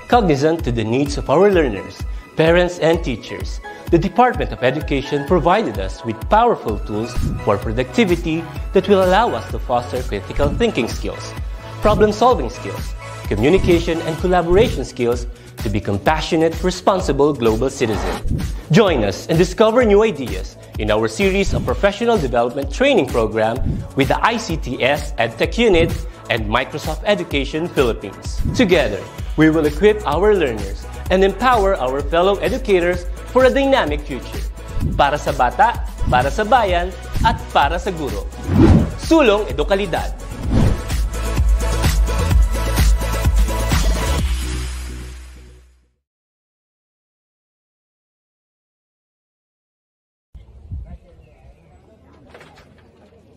Cognizant to the needs of our learners, parents, and teachers, the Department of Education provided us with powerful tools for productivity that will allow us to foster critical thinking skills, problem-solving skills, communication and collaboration skills to be compassionate, responsible global citizens. Join us and discover new ideas in our series of professional development training program with the ICTS EdTech Unit and Microsoft Education Philippines. Together, we will equip our learners and empower our fellow educators for a dynamic future. Para sa bata, para sa bayan, at para sa guro. Sulong Edukalidad.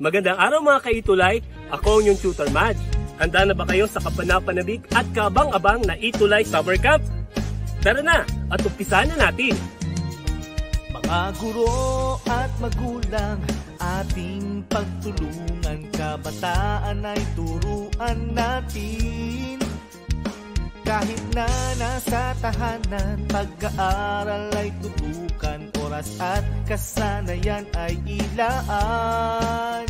Magandang araw mga kaitulay, ako ang inyong tutor Madge. Handa na ba kayo sa kapanapanabik at kabang-abang na Itulay Summer Camp? Tara na at umpisahan na natin! Mga guro at magulang, ating pagtulungan, kabataan ay turuan natin. Kahit na nasa tahanan, pag-aaral ay tutukan, oras at kasanayan ay ilaan.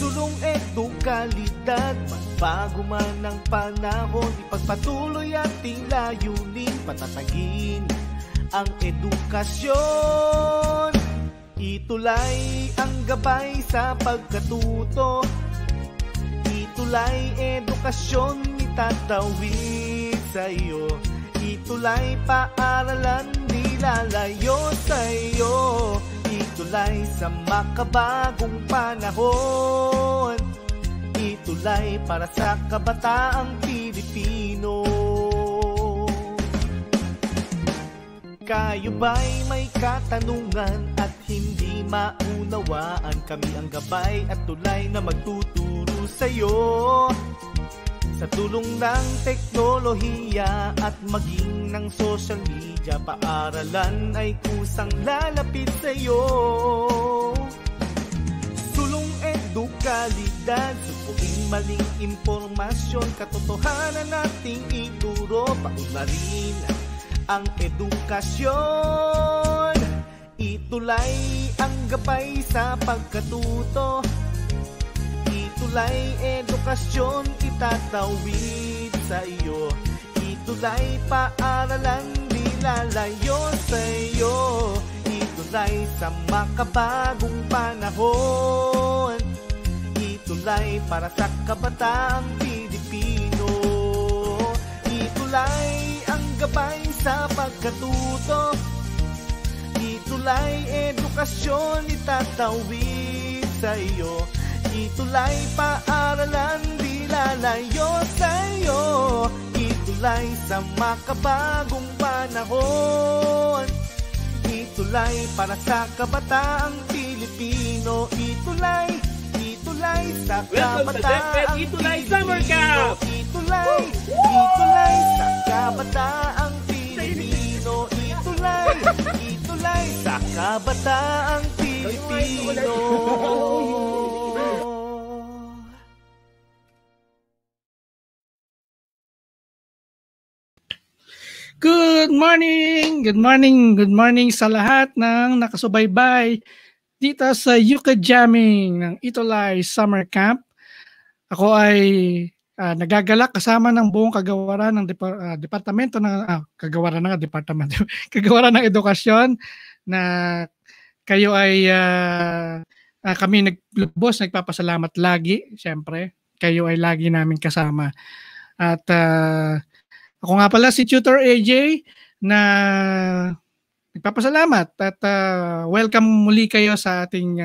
Sulong edukalidad, magbago man ang panahon, ipagpatuloy ating layunin, patatagin ang edukasyon. Itulay ang gabay sa pagkatuto, itulay edukasyon itatawid sa iyo, itulay paaralan nilalayo sa iyo, itulay sa makabagong panahon, itulay para sa kabataang Pilipino. Kayo ba'y may katanungan at hindi maunawaan? Kami ang gabay at tulay na magtuturo sa'yo. Sa tulong ng teknolohiya at maging ng social media, paaralan ay kusang lalapit sa'yo. Sulong edukalidad, supuin maling impormasyon, katotohanan nating ituro, paunlarin ang edukasyon. Itulay ang gabay sa pagkatuto, itulay edukasyon itatawid sa iyo, itulay paaralan nilalayo sa iyo, itulay sa makabagong panahon, itulay para sa kabataang Pilipino. Itulay ang gabay sa pagkatuto, itulay edukasyon itatawid sa iyo, itulay paaralan nilalayo sa iyo, itulay sa makabagong panahon, itulay para sa kabataang Pilipino, itulay sa kabataang Itulay Summer Camp! Itulay sa kabataang Pilipino, itulay sa kabataang Pilipino. Good morning sa lahat ng nakasubaybay dito sa Yuka Jamming ng Itulay Summer Camp. Ako ay nagagalak kasama ng buong kagawaran ng departamento ng kagawaran ng edukasyon na kayo ay kami naglubos, nagpapasalamat lagi. Siyempre, kayo ay lagi namin kasama. At ako nga pala si Tutor AJ na nagpapasalamat at welcome muli kayo sa ating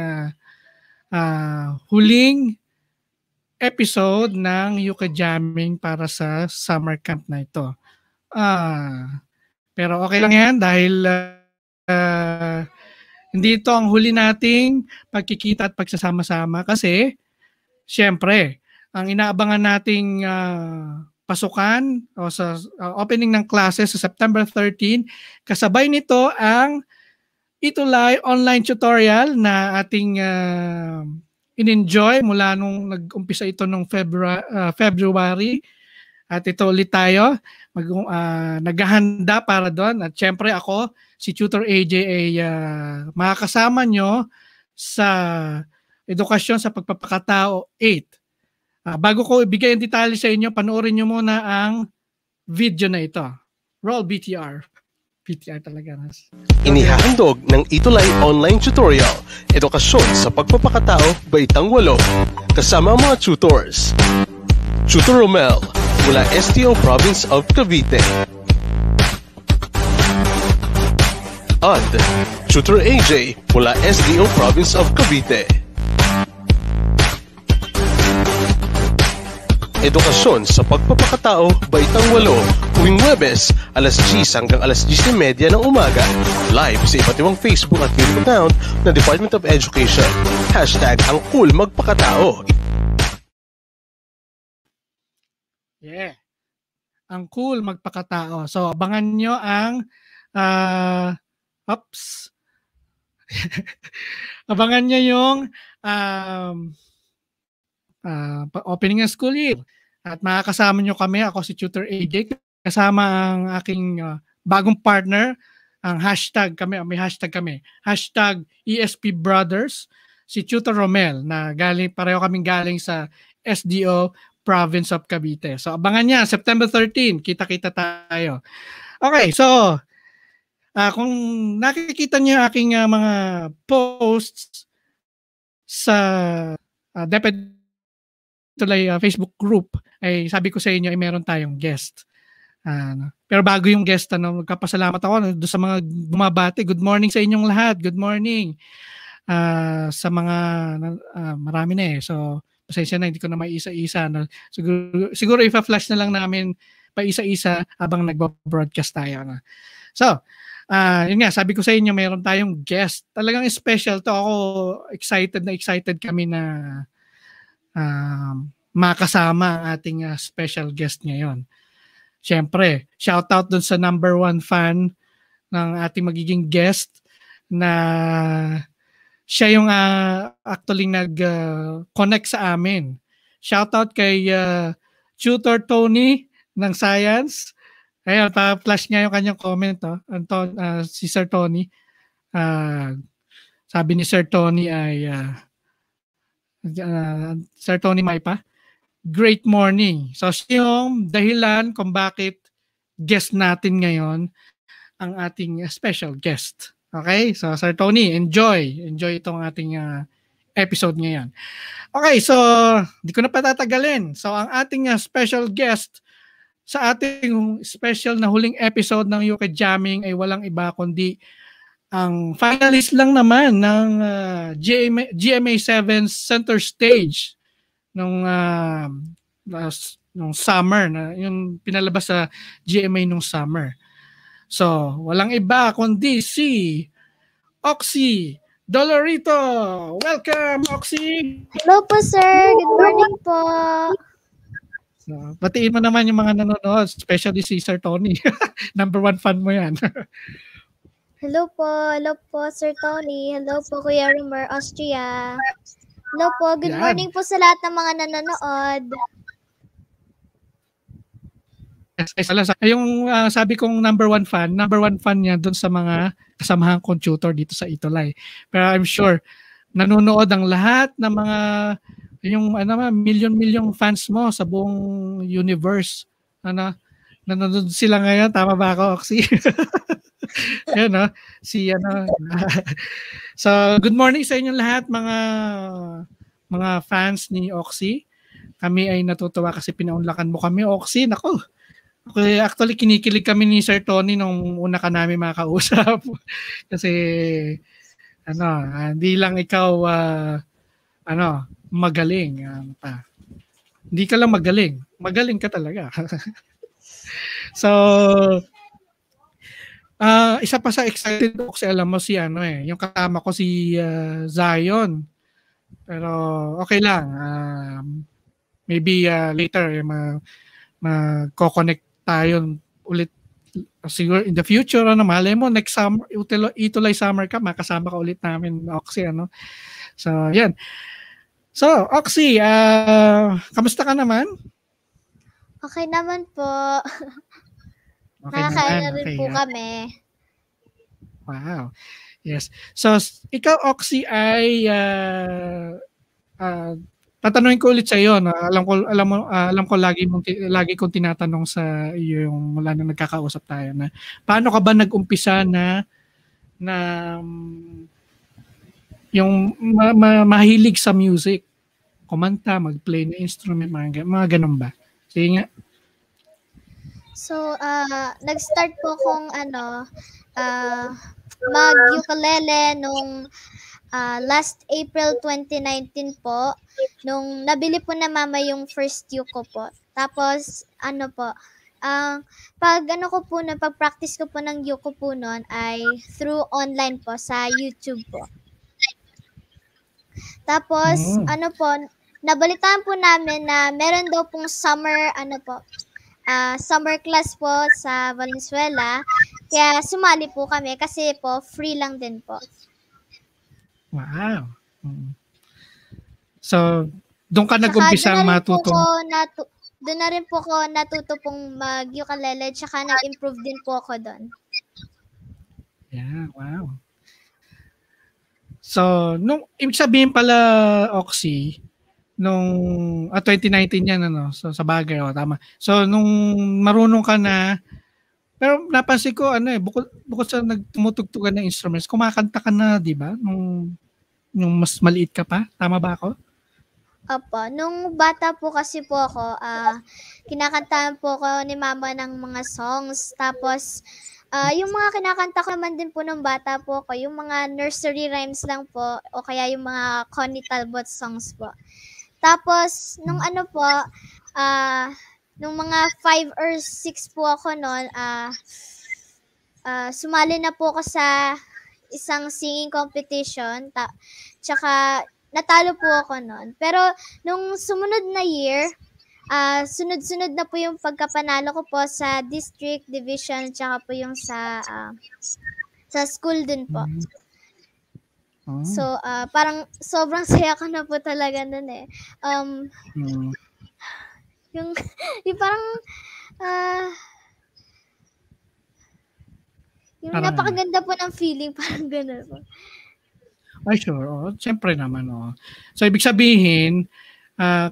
huling episode ng Yuka Jamming para sa summer camp na ito. Pero okay lang yan dahil hindi ito ang huli nating pagkikita at pagsasama-sama kasi syempre, ang inaabangan nating pasukan o sa opening ng classes sa September 13, kasabay nito ang Itulay online tutorial na ating in-enjoy mula nung nag-umpisa ito nung February At ito ulit tayo, naghahanda para doon. At syempre ako, si Tutor AJ ay makakasama nyo sa edukasyon sa pagpapakatao 8. Bago ko ibigay ang detalye sa inyo, panoorin nyo muna ang video na ito. Roll BTR. BTR talaga. Inihahandog ng Itulay Online Tutorial, edukasyon sa pagpapakatao, baitang 8, kasama ang mga tutors. Tutor Romel, mula STO Province of Cavite. And Tutor AJ, mula SDO Province of Cavite. Edukasyon sa pagpapakatao, baitang 8, tuwing Huwebes, alas 10 hanggang alas 10:30 ng umaga, live sa iba't ibang Facebook at YouTube account ng Department of Education. #AngCoolMagpakatao. Yeah. Ang cool magpakatao. So, abangan nyo ang abangan nyo yung opening ng school year. At makakasama nyo kami, ako si Tutor AJ, kasama ang aking bagong partner, ang hashtag kami, may hashtag kami, #ESP Brothers, si Tutor Romel, na pareho kaming galing sa SDO Province of Cavite. So abangan niya, September 13, kita-kita tayo. Okay, so kung nakikita niyo aking mga posts sa DepEd Itulay Facebook group, ay sabi ko sa inyo ay meron tayong guest. Pero bago yung guest, magkapasalamat ako doon sa mga bumabati. Good morning sa inyong lahat. Good morning. Sa mga marami na So pasensya na, hindi ko na maisa-isa. Siguro ipa-flash na lang namin pa isa-isa habang nagbo-broadcast tayo. So, yun nga, sabi ko sa inyo, meron tayong guest. Talagang special to. Ako, excited kami na makasama ang ating special guest ngayon. Siyempre, shout out dun sa number 1 fan ng ating magiging guest na siya yung actually nag-connect sa amin. Shout out kay Tutor Tony ng Science. Ayan, pa-flash nga yung kanyang comment. Si Sir Tony. Sabi ni Sir Tony ay Sir Tony Maipa, great morning. So siya yung dahilan kung bakit guest natin ngayon ang ating special guest. Okay? So Sir Tony, enjoy itong ating episode ngayon. Okay, so di ko na patatagalin. So ang ating special guest sa ating special na huling episode ng UK Jamming ay walang iba kundi ang finalist lang naman ng GMA7 Center Stage nung summer, yung pinalabas sa GMA nung summer. So, walang iba kundi si Oxy Dolorito. Welcome, Oxy! Hello po, sir. Good morning po. So, batiin mo naman yung mga nanonood, especially si Sir Tony. Number 1 fan mo yan. Hello po, Sir Tony. Hello po, Kuya Rumor, Austria. Hello po, good morning po sa lahat ng mga nanonood. Yung sabi kong number 1 fan niya doon sa mga kasamahan kong tutor dito sa Itulay. Pero I'm sure, nanonood ang lahat ng mga, yung million fans mo sa buong universe. Nanonood sila ngayon. Tama ba ako, Oxy? Yan, So, good morning sa inyong lahat, mga fans ni Oxy. Kami ay natutuwa kasi pinaunlakan mo kami, Oxy. Nako. Okay, actually, kinikilig kami ni Sir Tony nung una ka namin makausap. Kasi, hindi lang ikaw, magaling. Hindi ka lang magaling. Magaling ka talaga. So, isa pa sa excited ako kasi alam mo si yung kasama ko si Zion. Pero okay lang. Maybe later mag-connect tayo ulit siguro in the future. Malay mo next summer, Itulay summer ka, makasama ka ulit namin, Oxy. So, yan. So, Oxy, kamusta ka naman? Okay naman po. Okay Nakakaano naman. rin Okay. po kami. Wow. Yes. So, ikaw, Oxy, ay tatanungin ko ulit sa iyo, no? Alam ko lagi kong tinatanong sa iyo yung mula nung nagkakausap tayo na paano ka ba nag-umpisa na yung mahilig sa music, kumanta, mag-play ng instrument, mga ganun ba? Sige nga. So, nag-start po kung mag-ukulele nung last April 2019 po, nung nabili po na mama yung first uko po. Tapos, pag-practice ko po ng uko po noon ay through online po sa YouTube po. Tapos, nabalitaan po namin na meron daw pong summer class po sa Valenzuela. Kaya sumali po kami kasi po free lang din po. Wow. So, doon ka nag-umpisa matuto. Doon na rin po ako natuto pong mag-ukulele, tsaka nag-improve din po ako doon. Yeah, wow. So, ibig sabihin pala, Oxy, nung 2019 yan, so sa bagay, tama. So, nung marunong ka na, pero napansin ko, bukod sa nagtumutugtugan ng instruments, kumakanta ka na, di ba? Nung mas maliit ka pa, tama ba ako? Opo. Nung bata po kasi po ako, kinakantahan po ako ni mama ng mga songs. Tapos, yung mga kinakanta ko naman din po nung bata po ako, yung mga nursery rhymes lang po, o kaya yung mga Connie Talbot songs po. Tapos, nung nung mga 5 or 6 po ako noon, sumali na po ako sa isang singing competition. Tsaka, natalo po ako noon. Pero, nung sumunod na year, sunod-sunod na po yung pagkapanalo ko po sa district, division, tsaka po yung sa school din po. So, parang sobrang saya ko na po talaga nun eh. Yung parang, yung parang napakaganda po ng feeling, parang gano'n po. Ay, sure. Siyempre naman. So, ibig sabihin,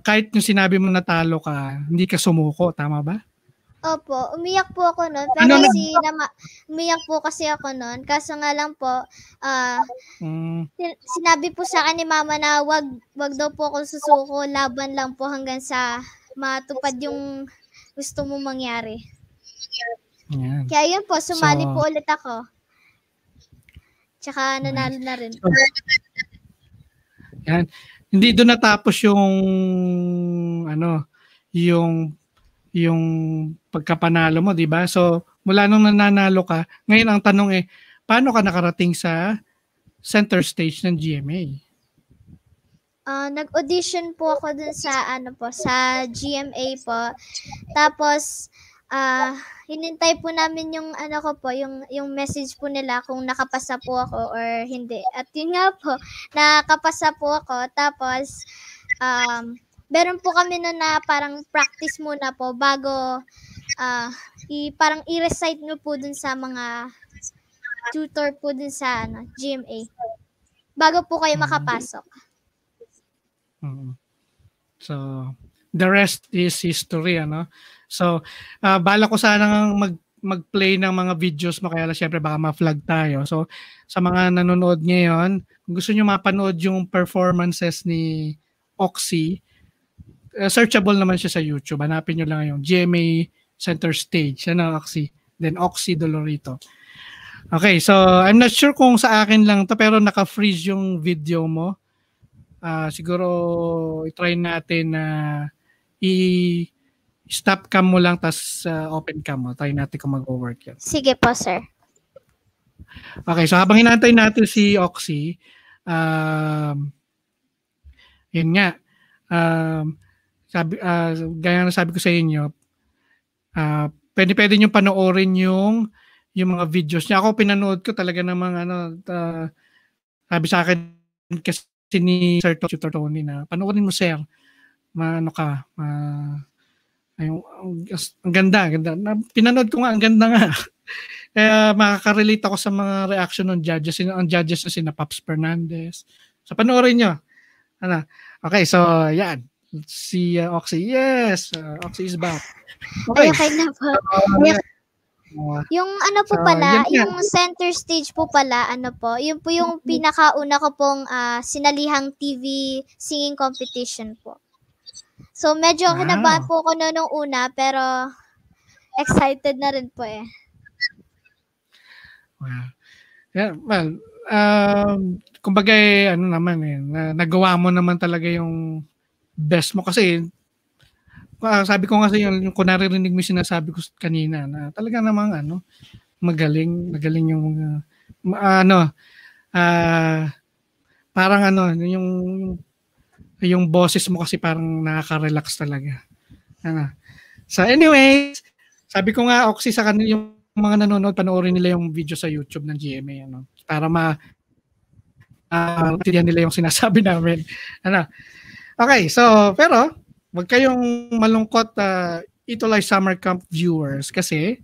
kahit yung sinabi mo natalo ka, hindi ka sumuko. Tama ba? Opo. Umiyak po ako noon. Pero umiyak po kasi ako noon. Kaso nga lang po, sinabi po sa akin ni mama na wag daw po ako susuko. Laban lang po hanggang sa matupad yung gusto mo mangyari. Yan. Kaya yun po, sumali po ulit ako. Tsaka nanalo na rin. Yan. Hindi doon natapos yung pagkapanalo mo, di ba? So, mula nung nananalo ka, ngayon ang tanong paano ka nakarating sa center stage ng GMA? Nag-audition po ako dun sa sa GMA po. Tapos hinintay po namin yung yung message po nila kung nakapasa po ako or hindi. At yun nga po, nakapasa po ako. Tapos meron po kami noon na parang practice muna po bago parang i-recite nyo po dun sa mga tutor po dun sa GMA. Bago po kayo makapasok. So, the rest is history, So, bala ko sanang mag-play ng mga videos mo, kaya syempre baka ma-flag tayo. So, sa mga nanonood ngayon, kung gusto nyo mapanood yung performances ni Oxy, searchable naman siya sa YouTube. Hanapin nyo lang yung GMA Center Stage. Oxy. Then Oxy Dolorito. Okay, so I'm not sure kung sa akin lang to, pero naka-freeze yung video mo. Siguro i-try natin na i-stop cam mo lang tas open cam mo. Try natin kung mag-work yan. Sige po, sir. Okay, so habang hinantay natin si Oxy, yun nga, gaya na sabi ko sa inyo, pwede nyo panoorin yung mga videos niya. Ako pinanood ko talaga namang sabi sa akin kasi ni Sir Tony na panoorin mo, sir. Ang ganda, ang ganda. Pinanood ko nga, ang ganda nga. Kaya makaka-relate ako sa mga reaction ng judges. Ang judges na sina Pops Fernandez. So, panoorin nyo. Ano? Okay, so, yan. Si Oxy. Yes! Oxy is back. Okay. Okay na po. Yung ano po So, pala, yan. yung center stage po pala, ano po, yun po yung pinakauna ko pong sinalihang TV singing competition po. So, medyo Wow. kinabahan po ako nung una, pero excited na rin po eh. Wow. Yeah, well, kumbaga ano naman nagawa mo naman talaga yung best mo kasi sabi ko kasi yung kung naririnig mo yung sinasabi ko kanina na talaga namang magaling yung parang yung boses mo kasi parang nakaka-relax talaga. So anyways, sabi ko nga Oxy sa kanila yung mga nanonood, panoorin nila yung video sa YouTube ng GMA para maintindihan nila yung sinasabi namin. Okay, so pero wag kayong malungkot Itulay Summer Camp viewers kasi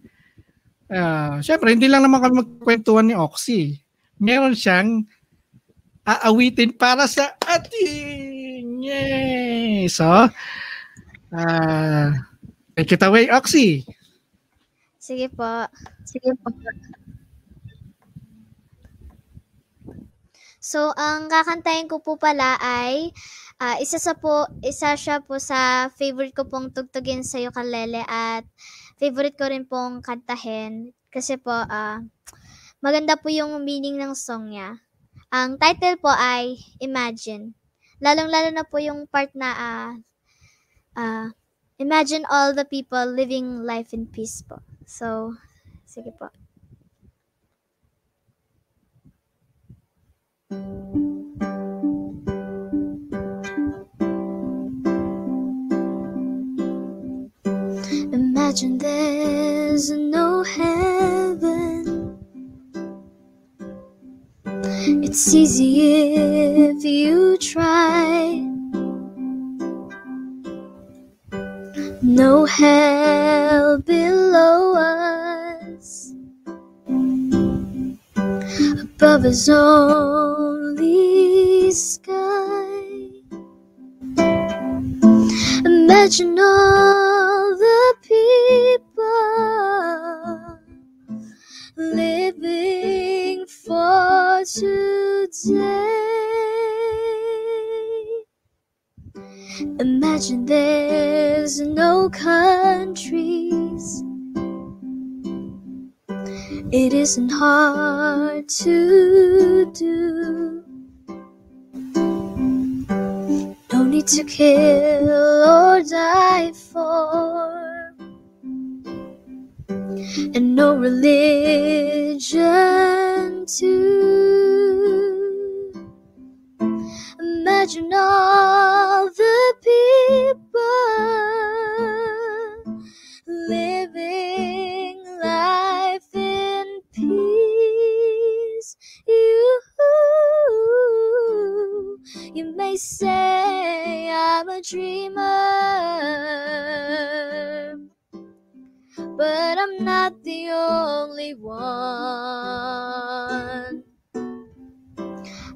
syempre hindi lang naman kami magkwentuhan ni Oxy. Meron siyang aawitin para sa ating. Yay! So, take it away, Oxy. Sige po. So, ang kakantahin ko po pala ay isa siya po sa favorite ko pong tugtugin sa ukulele at favorite ko rin pong kantahin kasi po maganda po yung meaning ng song niya. Ang title po ay Imagine. Lalong-lalo na po yung part na imagine all the people living life in peace po. So, sige po. Imagine there's no heaven. It's easy if you try. No hell below us. Above us only sky. Imagine all the people living for today. Imagine there's no countries. It isn't hard to do. No need to kill or die for, and no religion too. Imagine all the people living life in peace. You may say I'm a dreamer, but I'm not the only one.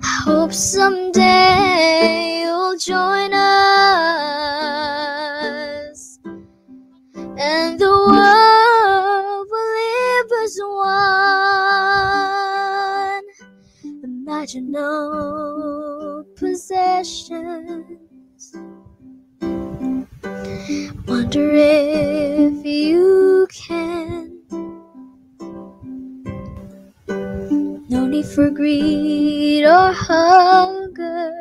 I hope someday you'll join us, and the world will live as one. Imagine no possessions. Wonder if you can. No need for greed or hunger.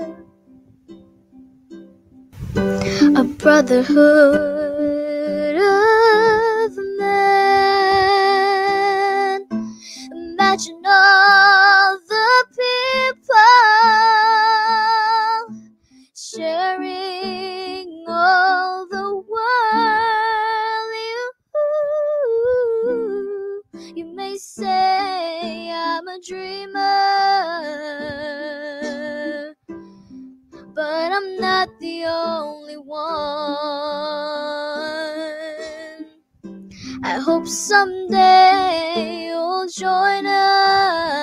A brotherhood of man. Imagine all the people sharing all the world. You may say I'm a dreamer, but I'm not the only one. hope someday you'll join us,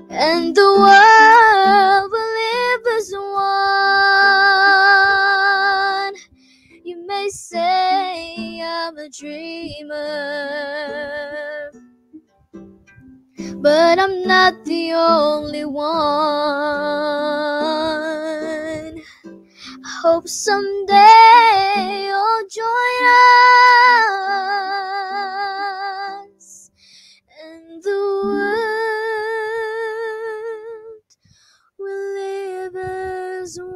and the world will live as one. You may say I'm a dreamer, but I'm not the only one. I hope someday you'll join us, and the world will live as one.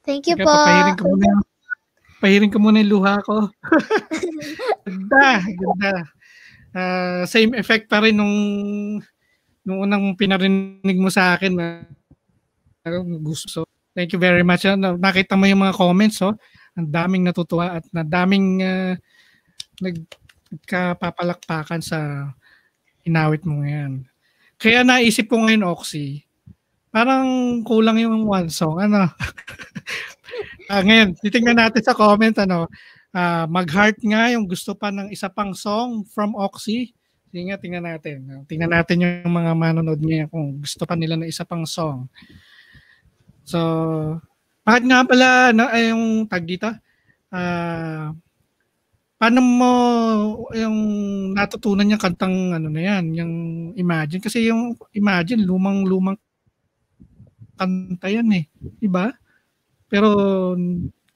Thank you Teka, po. pahiring ko muna yung luha ko. Ganda. Same effect pa rin nung unang pinarinig mo sa akin. Gusto. Thank you very much. Nakita mo yung mga comments. Ang daming natutuwa at daming nagkapapalakpakan sa inawit mo ngayon. Kaya naisip ko ngayon, Oxy, parang kulang yung one song. Ngayon, titingnan natin sa comment, mag-heart nga yung gusto pa ng isa pang song from Oxy. Sige nga, tingnan natin. Tingnan natin yung mga manonood niya kung gusto pa nila ng isa pang song. So, bakit nga pala yung tag dito? Paano mo yung natutunan yung kantang na yan, yung Imagine? Kasi yung Imagine, lumang kanta yan diba? Pero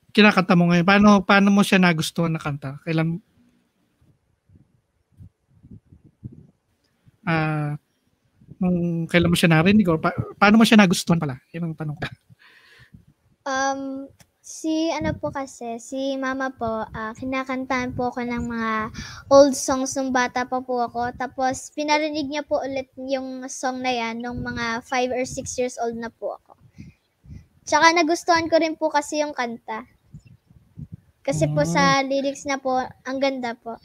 kinakanta mo ngayon. Paano mo siya nagustuhan na kanta? Kailan mo siya narinig o paano mo siya nagustuhan pala? Yan ang tanong ko. Si mama po, kinakantahan po ako ng mga old songs nung bata pa po ako. Tapos pinarinig niya po ulit yung song na yan nung mga 5 or 6 years old na po ako. Tsaka nagustuhan ko rin po kasi yung kanta. Kasi po sa lyrics na po, ang ganda po.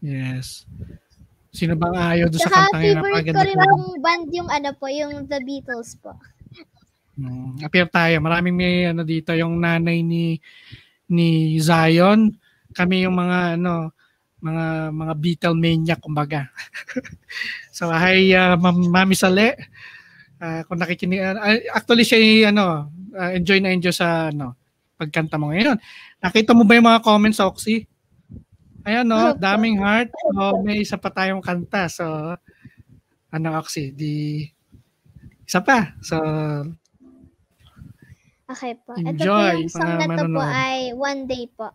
Yes. Sino bang ayaw doon sa Tsaka kantang yan? favorite ko rin yung band yung yung The Beatles po. Appear tayo. Maraming may dito, yung nanay ni Zion. Kami yung mga mga Beatlemania kumbaga. So hi Mami Sale. Kung nakikinig, actually siya enjoy sa pagkanta mo ngayon. Nakita mo ba yung mga comments, Oxy? Ayan daming heart. May isa pa tayong kanta. So Oxy, isa pa. So okay po. Enjoy, ito po yung song na to po ay One Day po.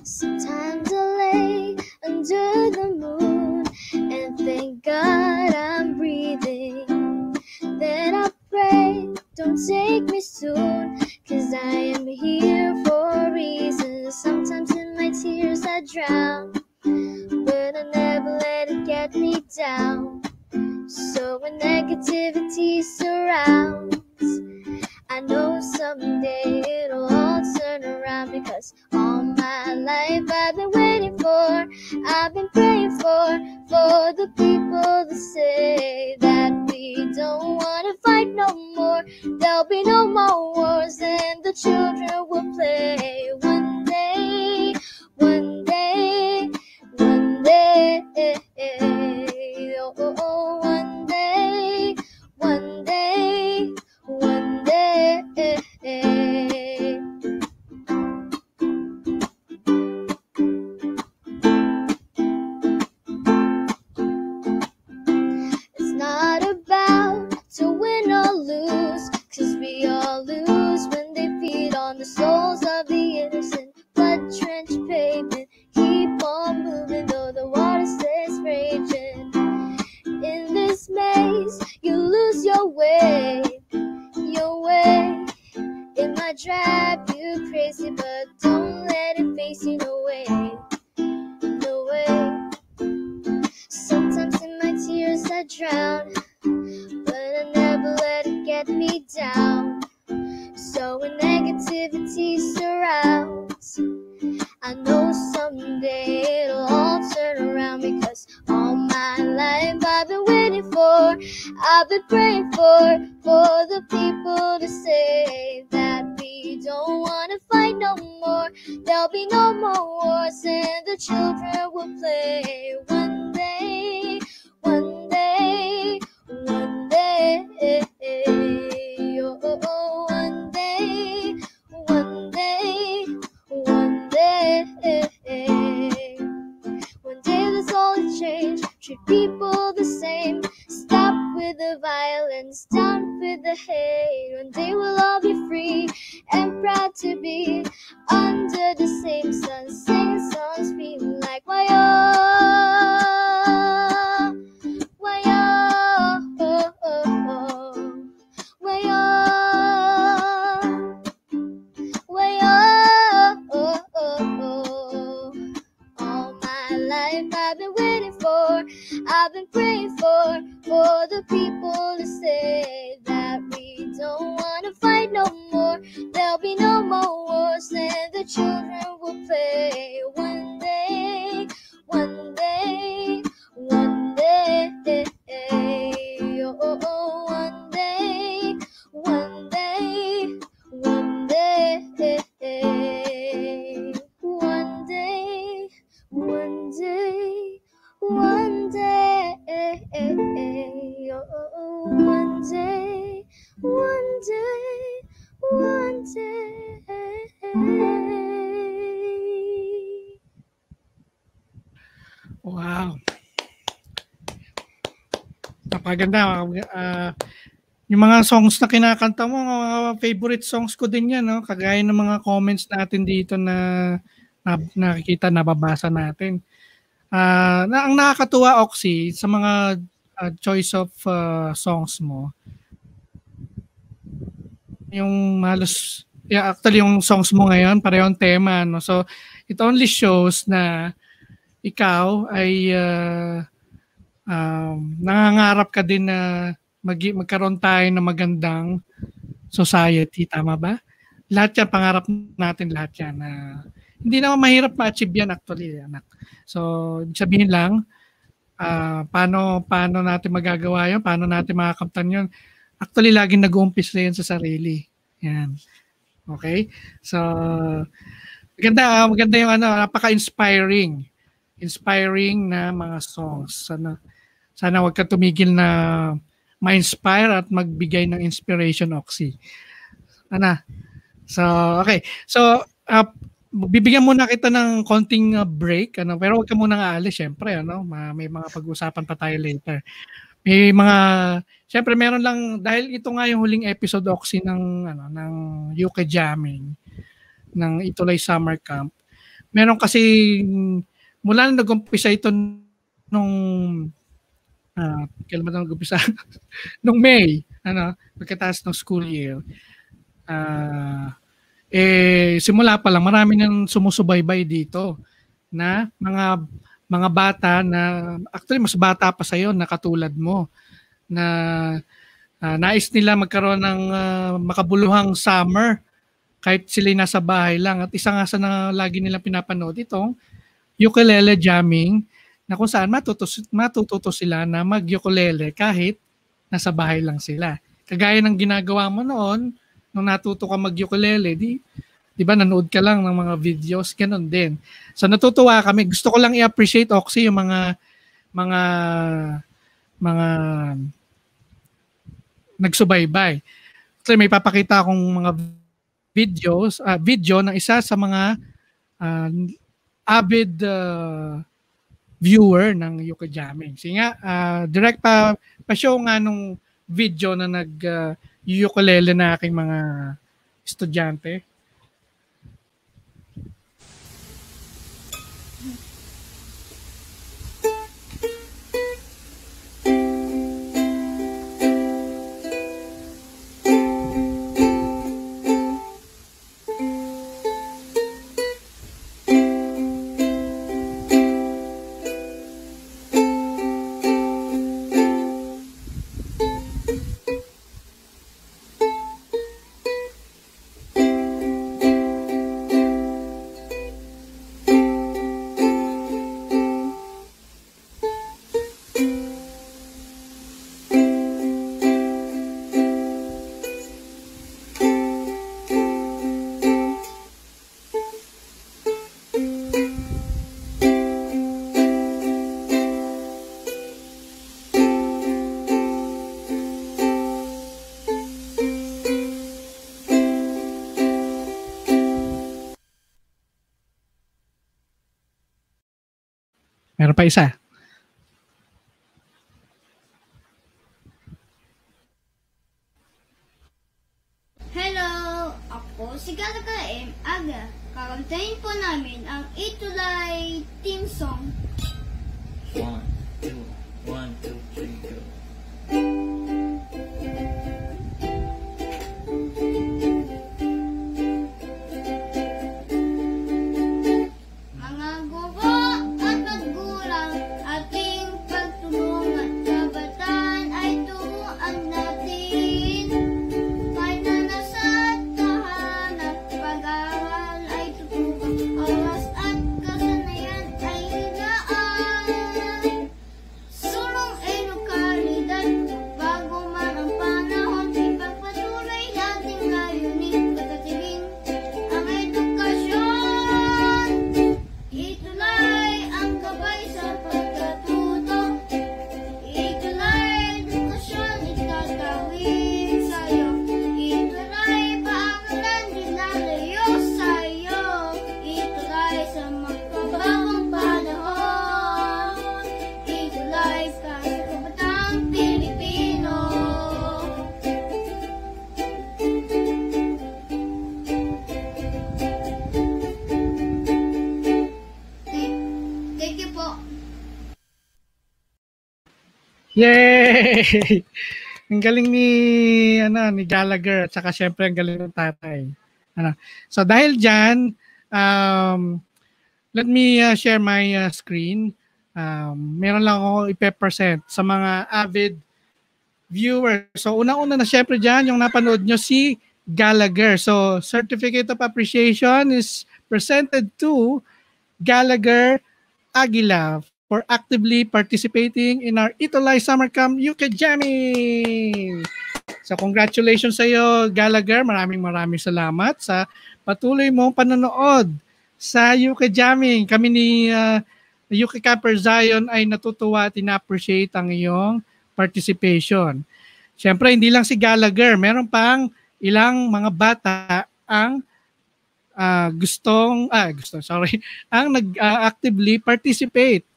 Sometimes I lay under the moon and thank God I'm breathing. Then I pray, don't take me soon, 'cause I am here for a reason. Sometimes in my tears I drown, but I never let it get me down. So when negativity surrounds, I know someday it'll all turn around, because all my life I've been waiting for, I've been praying for the people to say that we don't want to fight no more. There'll be no more wars and the children will play. One day, one day, one day, oh, one day, one day, one day. It's not about to win or lose, 'cause we all lose when they feed on the souls of the innocent. Blood-drenched pavement, keep on moving though the water stays raging. In this maze, you lose your way. It might drive you crazy, but don't let it face you, no way. Sometimes in my tears I drown, but I never let it get me down. So when negative I've been praying for the people to say that we don't wanna fight no more. There'll be no more wars and the children will play. One day, one day, one day, oh, one day, one day, one day. One day there's all a change, treat people the same. Stop with the violence, down with the hate. One day we'll all be free and proud to be under the same sun, sing songs feeling like why oh, why oh, why oh, why oh. All my life I've been waiting for, I've been praying for the people to say that we don't wanna fight no more. There'll be no more wars and the children will play. One day, one day, one day, oh, one day, one day, one day, one day, one day, one day, oh, one day, one day, one day. Wow. Napaganda. Yung mga songs na kinakanta mo, mga favorite songs ko din yan, no? Kagaya ng mga comments natin dito na nakikita, nababasa natin. Ang nakakatuwa, Oxy, sa mga choice of songs mo, yung halos, actually yung songs mo ngayon, parehong tema, no? So, it only shows na ikaw ay nangangarap ka din na magkaroon tayo ng magandang society, tama ba? Lahat yan, pangarap natin lahat yan. Hindi naman mahirap ma-achieve yan actually, anak. So, sabihin lang, paano natin magagawa yun, paano natin makakamtan yun. Actually, laging nag-uumpisa yan sa sarili. Yan. Okay? So, maganda yung napaka-inspiring. Inspiring na mga songs. Sana wag ka tumigil na ma-inspire at magbigay ng inspiration, Oxy. So, okay. So, bibigyan muna kita ng konting break, pero wag ka muna aalis, syempre, may mga pag-usapan pa tayo later. May mga, syempre meron lang, dahil ito nga yung huling episode, Oxy, ng UK Jamming, ng Itulay Summer Camp. Meron kasi, mula na nag-umpisa ito nung, kailan ba nag-umpisa? Nung May, pagkatapos ng school year. Simula pa lang, marami nang sumusubaybay dito na mga bata na actually mas bata pa sa'yo na katulad mo na nais nila magkaroon ng makabuluhang summer kahit sila nasa bahay lang. At isa nga sa na lagi nilang pinapanood itong ukulele jamming na kung saan matututo sila na mag-ukulele kahit nasa bahay lang sila. Kagaya ng ginagawa mo noon nung natuto ka mag-ukulele, di ba nanood ka lang ng mga videos, ganun din. So natutuwa kami. Gusto ko lang i-appreciate, Oxy, yung mga nagsubaybay. Kasi may papakita akong mga video ng isa sa mga avid viewer ng UK Jamming. Sige nga, direct pa-show nga nung video na nag-ukulele na aking mga estudyante. Meron pa isa. Hello! Ako si Galaga M. Aga. Kakantahin po namin ang Itulay Team Song. 1, 2, 1, 2, 3, go. Mga guro at magulang, ating pagtulungan. Kabataan ay turuan natin. Pagnanasa at tahanan, pag-aaral ay tutukan. Oras at kasanayan ay hilaan. Sulong ay lokalidad, bago man ang panahon, ipagpatuloy nating layunin. Pagdatingin ang edukasyon. Itulay ang gabay sa pagkatuto. Itulay edukasyon, itatawid sa'yo. Itulay paaralan, dinalayo sa'yo. Itulay sa magpabagong panahon. Itulay sa kabatang Pilipino. Thank you po. Yay! Ang galing ni Gallagher at saka syempre ang galing ng tatay. So dahil diyan, let me share my screen. Meron lang ako ipe-present sa mga avid viewers. So unang-una na syempre diyan yung napanood nyo si Gallagher. So Certificate of Appreciation is presented to Gallagher Aguila for actively participating in our Itulay Summer Camp UK Jamming. So congratulations sa iyo, Gallagher. Maraming salamat sa patuloy mong panonood sa UK Jamming. Kami ni UK Camper Zion ay natutuwa at ina-appreciate ang iyong participation. Siyempre, hindi lang si Gallagher. Meron pang ilang mga bata ang ang nag-actively participate.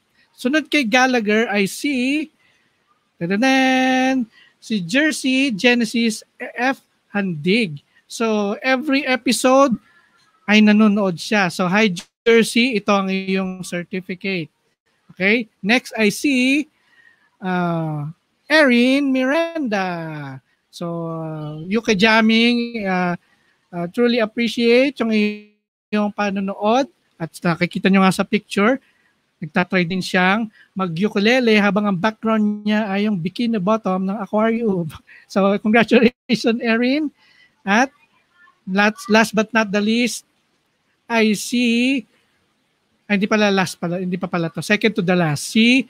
Sunod kay Gallagher ay si Jersey Genesis F. Handig. So every episode ay nanonood siya. So hi Jersey, ito ang iyong certificate. Okay? Next I see Erin Miranda. So UK Jamming, truly appreciate yung panonood at nakikita nyo nga sa picture. Nagtatry din siyang mag-ukulele habang ang background niya ay yung bikini bottom ng aquarium. So, congratulations, Erin. At last but not the least, I see, hindi pa pala to. Second to the last, si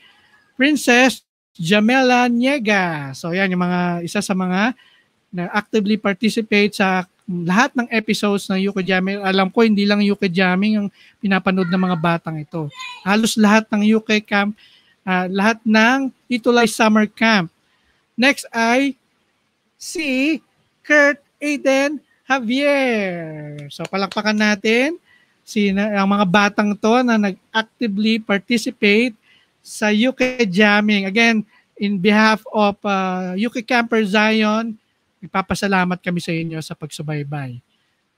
Princess Jamela Niega. So, yan yung isa sa mga na actively participate sa lahat ng episodes ng UK Jamming. Alam ko hindi lang UK Jamming ang pinapanood ng mga batang ito. Halos lahat ng UK Camp, lahat ng Itulay Summer Camp. Next ay si Kurt Aiden Javier. So palakpakan natin ang mga batang to na nag-actively participate sa UK Jamming. Again, in behalf of UK Camper Zion, ipapasalamat kami sa inyo sa pagsubaybay.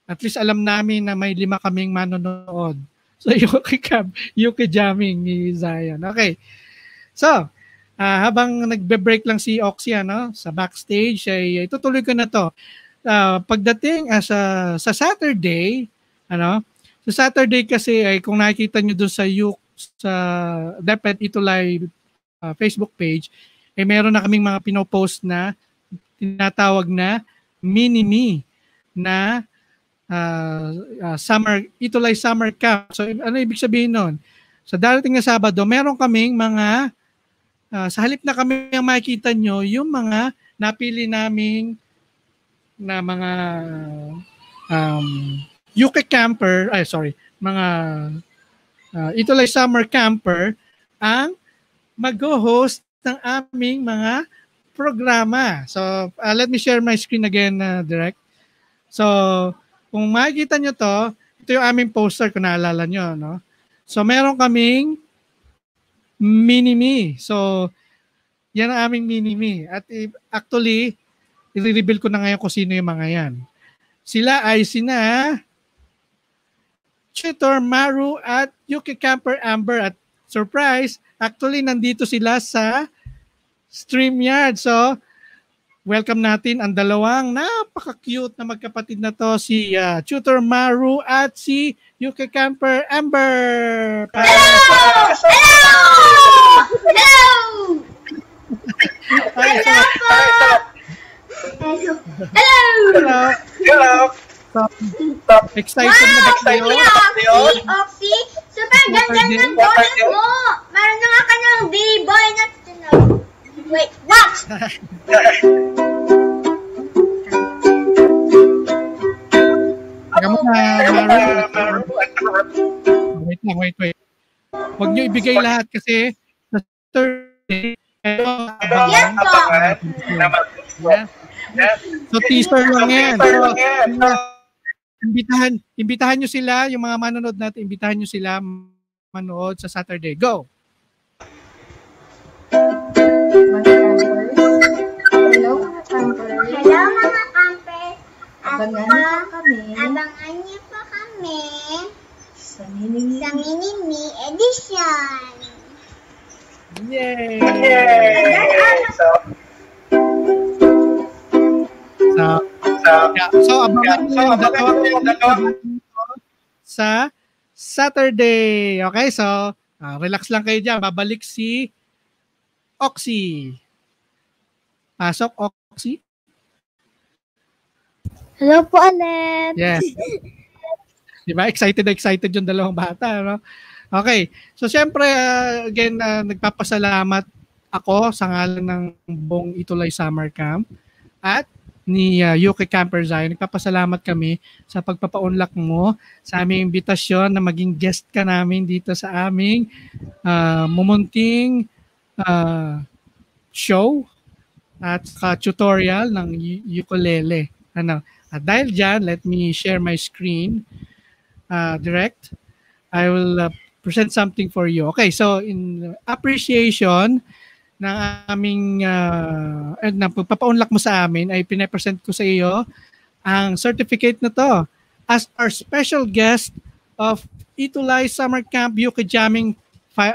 At least alam namin na may 5 kaming manonood sa UK Jamming ni Zion. Okay. So, habang nagbe-break lang si Oxy sa backstage, ay itutuloy ko na to. Pagdating sa Saturday, sa Saturday kasi ay kung nakikita nyo doon sa DepEd Itulay Facebook page, ay meron na kaming mga pinopost na tinatawag na mini-me na Itulay Summer Camp. So ano ibig sabihin nun? Sa darating na Sabado, meron kaming mga, sa halip na kami ang makikita nyo, yung mga napili naming na mga UK camper, mga Itulay Summer Camper ang mag-host ng aming mga programa. So, let me share my screen again, Direct. So, kung makikita nyo to, ito yung aming poster kung naalala nyo, no? So, meron kaming Mini-Me. So, yan ang aming Mini-Me. At actually, i-reveal ko na ngayon kung sino yung mga yan. Sila ay sina Tutor Maru at Yuki Camper Amber. At surprise, actually nandito sila sa StreamYard. So, welcome natin ang dalawang napaka-cute na magkapatid na to, si Tutor Maru at si Yuki Camper Amber. Hello! Hello po! Hello! So, excited na ba kayo? Oxy, super ganda ng donut mo! Meron na nga ka ng B-boy na wait, what? Wait. Huwag nyo ibigay lahat kasi sa Thursday, Yes po! So teaser lang yan. Imbitahan nyo sila, yung mga manonood natin, imbitahan nyo sila manood sa Saturday. Go! Hello mga campers. Hello mga campers! Abangan Abangan niyo po kami niyo po kami sa Mini-Me. sa Mini-Me Edition. Yay! So abangan nyo yung dalawang sa Saturday. Okay, so relax lang kayo dyan. Babalik si Oxy. Pasok, Oxy. Hello po, Anet. Yes. Diba? Excited yung dalawang bata. No? Okay. So, syempre, again, nagpapasalamat ako sa ngalan ng buong Itulay Summer Camp at ni Yuki Camper Zion. Nagpapasalamat kami sa pagpapaunlak mo sa aming imbitasyon na maging guest ka namin dito sa aming mumunting show at tutorial ng ukulele. At dahil dyan, let me share my screen direct. I will present something for you. Okay, so in appreciation ng aming na pagpapaunlak mo sa amin, ay pinapresent ko sa iyo ang certificate na to as our special guest of Itulay Summer Camp Yuki Jamming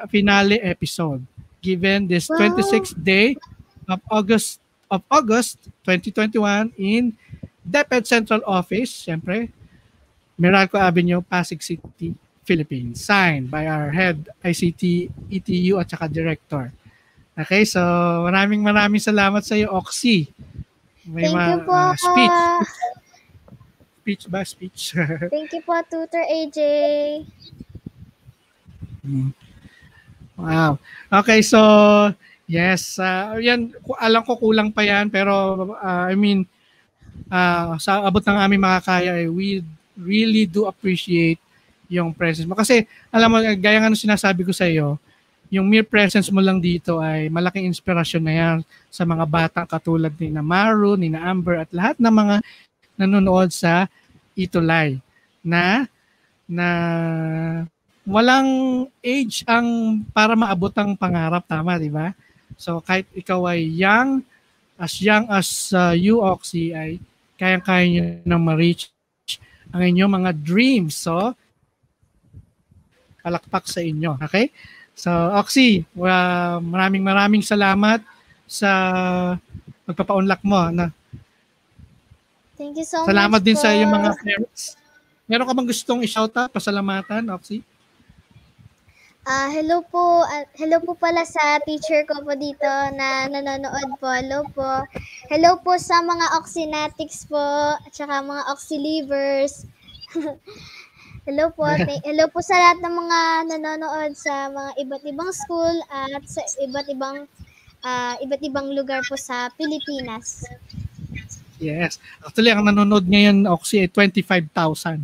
finale episode given this 26th day of August 2021 in DepEd Central Office, siyempre, Meralco Avenue, Pasig City, Philippines. Signed by our head ICT, ETU at saka director. Okay, so maraming salamat sa iyo, Oxy. May Thank you po. Speech. Thank you po, Tutor AJ. Wow. Okay, so yes, yan, alam ko kulang pa yan, pero sa abot ng aming makakaya, we really do appreciate yung presence mo. Kasi, alam mo, gaya nga nung sinasabi ko sa iyo, yung mere presence mo lang dito ay malaking inspirasyon na yan sa mga bata katulad ni Maru, ni Amber, at lahat ng mga nanonood sa Itulay na walang age ang para maabot ang pangarap, tama, di ba? So, kahit ikaw ay young as you, Oxy, ay kayang-kaya nyo nang ma-reach ang inyong mga dreams. So, palakpak sa inyo. Okay? So, Oxy, maraming salamat sa pagpapaunlak mo. Thank you so much Salamat din po. sa iyong mga parents. Meron ka bang gustong i-shoutout, pasalamatan, Oxy? Hello po pala sa teacher ko po dito na nanonood po. Hello po. Hello po sa mga Oxynatics po at saka mga Oxylivers. Hello po. Hello po sa lahat ng mga nanonood sa mga iba't ibang school at sa iba't ibang lugar po sa Pilipinas. Yes. Actually, ang nanonood ngayon, Oxy, ay 25,000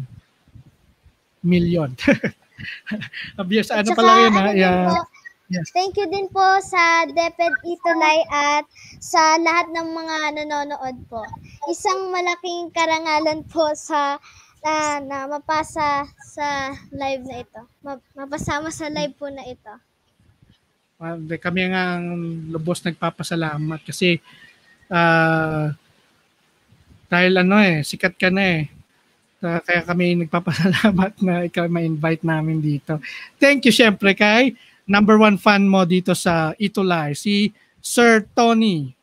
million. Obvious, ano pala yun, ha? Yeah. Yes. Thank you din po sa DepEd Itulay at sa lahat ng mga nanonood po. Isang malaking karangalan po sa na mapasa sa live na ito. Mapasama sa live po na ito. Kami nga ang lubos nagpapasalamat kasi dahil sikat ka na eh. Kaya kami nagpapasalamat na ikaw ma-invite namin dito. Thank you syempre kay number 1 fan mo dito sa Itulay, si Sir Tony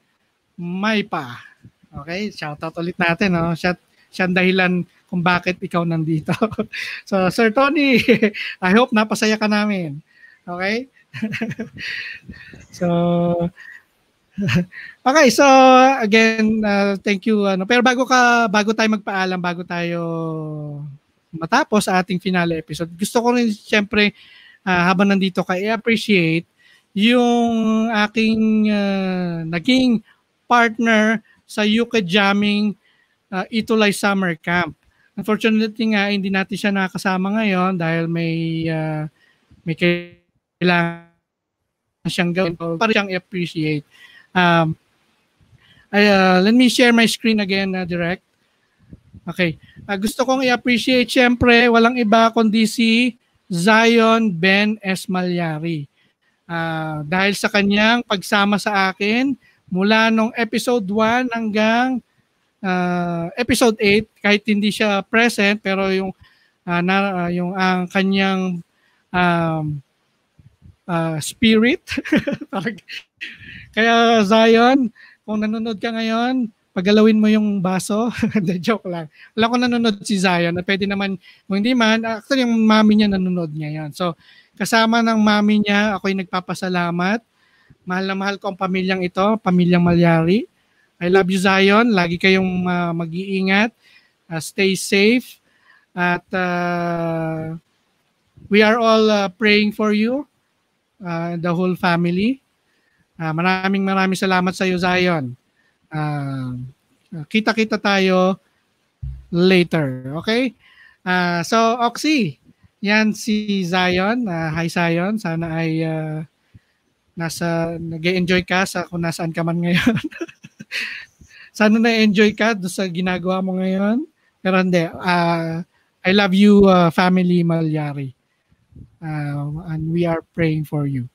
Maypa. Okay, shoutout ulit natin. No? Siya ang dahilan kung bakit ikaw nandito. So Sir Tony, I hope napasaya ka namin. Okay? So okay, so again, thank you. Pero bago tayo magpaalam, bago tayo matapos sa ating finale episode, gusto ko rin siyempre habang nandito ka, i-appreciate yung aking naging partner sa UK Jamming Itulay Summer Camp. Unfortunately nga, hindi natin siya nakasama ngayon dahil may kailangan siyang gawin. Para siyang i-appreciate. Let me share my screen again, Direct. Okay. Gusto kong i-appreciate syempre, walang iba kundi si Zion Ben Esmalyari. Dahil sa kanyang pagsama sa akin mula nung episode 1 hanggang episode 8, kahit hindi siya present, pero yung ang kanyang spirit. Kaya Zion, kung nanonood ka ngayon, paggalawin mo yung baso. Joke lang. Wala ko nanonood si Zion. Pwede naman, kung hindi man, actually yung mami niya nanonood ngayon. So, kasama ng mami niya, ako'y nagpapasalamat. Mahal na mahal ko ang pamilyang ito, pamilyang Malyari. I love you, Zion. Lagi kayong mag-iingat. Stay safe. At we are all praying for you, the whole family. Maraming salamat sa iyo, Zion. Kita-kita tayo later. Okay? So, Oxy, yan si Zion. Hi, Zion. Sana ay nag-enjoy ka kung nasaan ka man ngayon. Sana na-enjoy ka doon sa ginagawa mo ngayon. Pero hindi. I love you, family Malyari. And we are praying for you.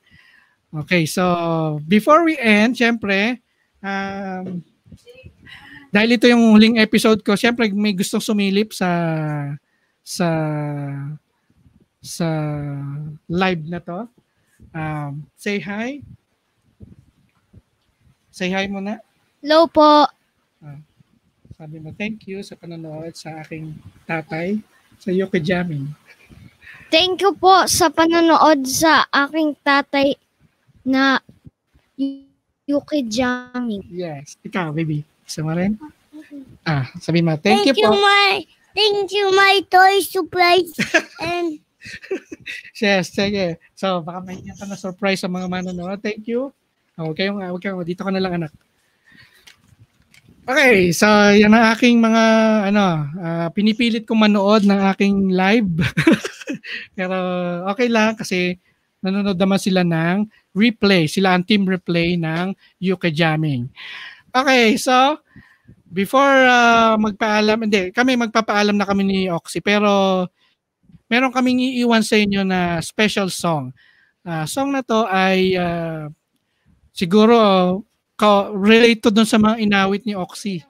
Okay, so before we end, syempre, dahil ito yung huling episode ko, syempre may gustong sumilip sa live na to. Say hi. Say hi muna. Hello po. Sabi mo, thank you sa panonood sa aking tatay sa UK Jamming. Thank you po sa panonood sa aking tatay na UK Jamming. Yes. Ikaw, baby. Isa mo rin? Sabi mo, thank you po. Thank you, my toy surprise. And yes, sige. So, baka may ka na surprise sa mga manonood. Thank you. Okay, dito ka na lang, anak. Okay, so yan ang aking mga pinipilit kong manood ng aking live. Pero okay lang kasi nanonood naman sila ng replay. Sila ang team replay ng UK Jamming. Okay, so before magpaalam, magpapaalam na kami ni Oxy, pero meron kaming iiwan sa inyo na special song. Song na to ay siguro relate to dun sa mga inawit ni Oxy.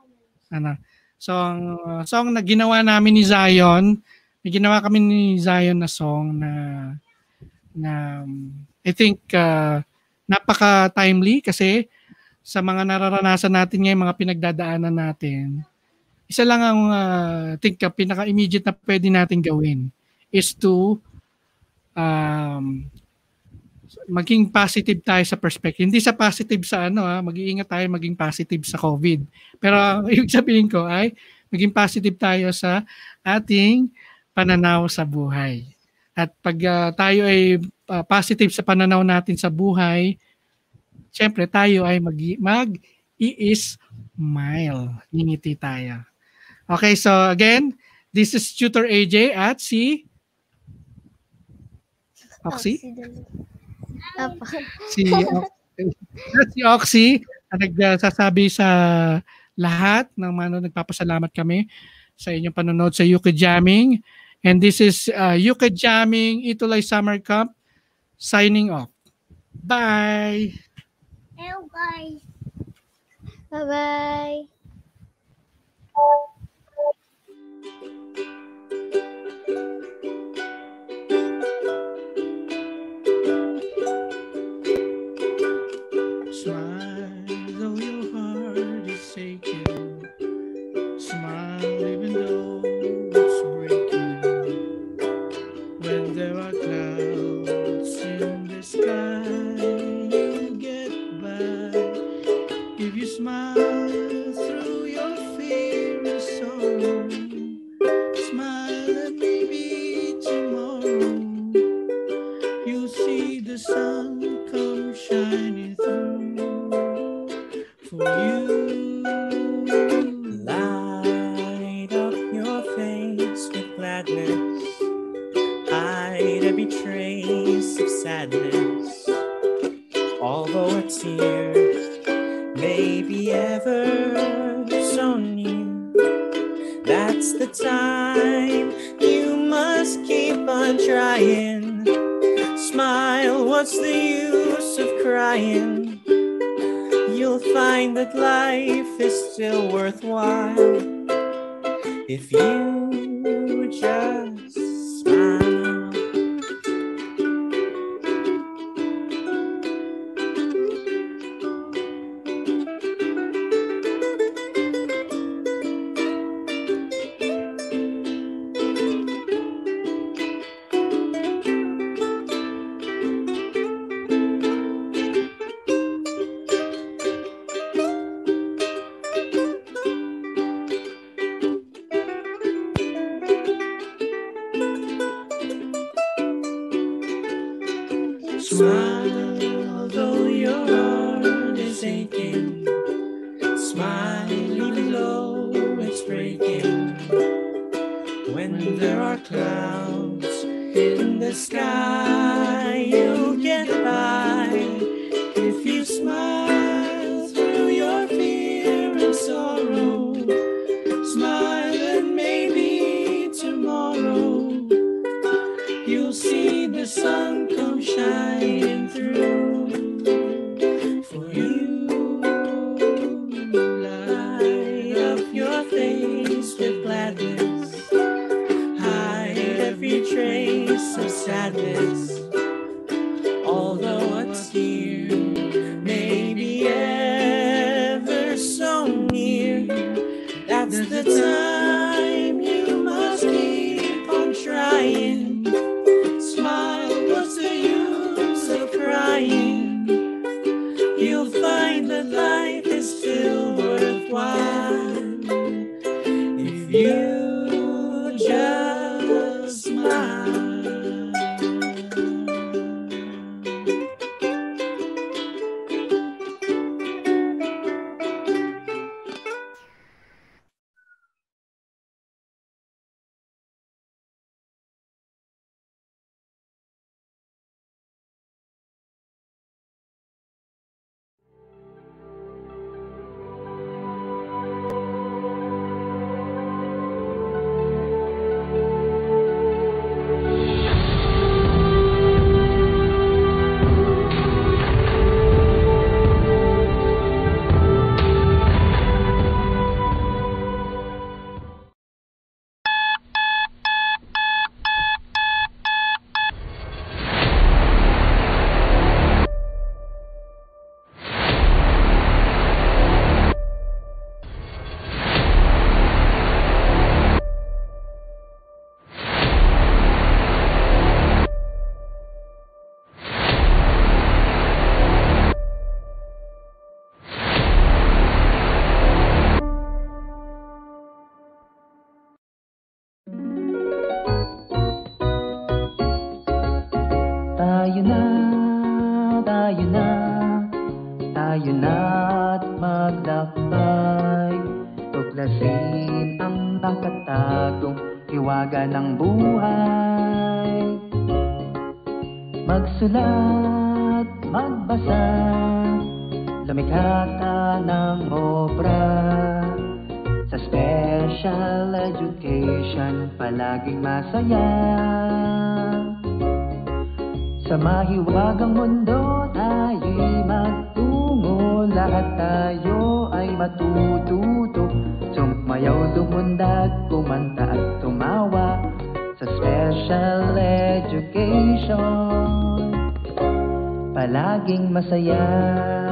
So, ang song na ginawa namin ni Zion, may ginawa kami ni Zion na song na I think napaka-timely kasi sa mga nararanasan natin ngayon, mga pinagdadaanan natin, isa lang ang think pinaka-immediate na pwede natin gawin is to maging positive tayo sa perspective. Hindi sa positive sa mag-iingat tayo maging positive sa COVID. Pero ibig sabihin ko ay maging positive tayo sa ating pananaw sa buhay. At pag tayo ay positive sa pananaw natin sa buhay, syempre tayo ay mag-i-smile. Ngingiti tayo. Okay, so again, this is Tutor AJ at si Oxy. Si Oxy na nagsasabi sa lahat ng nagpapasalamat kami sa inyong panonood sa UK Jamming. And this is UK Jamming Itulay Summer Camp signing off. Bye! Hello guys! Bye-bye! Smile though your heart is aching. Smile even though it's breaking. When there are clouds in the sky, you'll get by. If you smile through your fear and sorrow, smile and maybe tomorrow you'll see the sun come shining through for you. Light up your face with gladness. Hide every trace of sadness. Although a tear may be ever so near, that's the time you must keep on trying. Smile, what's the use of crying? You'll find that life is still worthwhile if you just smile. Smile though your heart is aching. Smile even though it's breaking. When there are clouds in the sky, you'll get by. If you smile through your fear and sorrow, smile and maybe tomorrow you'll see the sun come shining through for you. Light up your face with gladness. Hide every trace of sadness. Although a tear may be ever so near, that's the time you must keep on trying. Smile, what's the use of crying? You'll find that life is still worthwhile if you just smile. Tayo na, tayo na, tayo na't maglakbay. Tuklasin ang nakatagong hiwaga ng buhay. Magsulat, magbasa, lumikha ng obra. Sa special education, palaging masaya. Sa mahiwagang mundo tayo'y magtungo, lahat tayo ay matututo. Sumayaw, lumundag, kumanta at tumawa sa special education. Palaging masaya.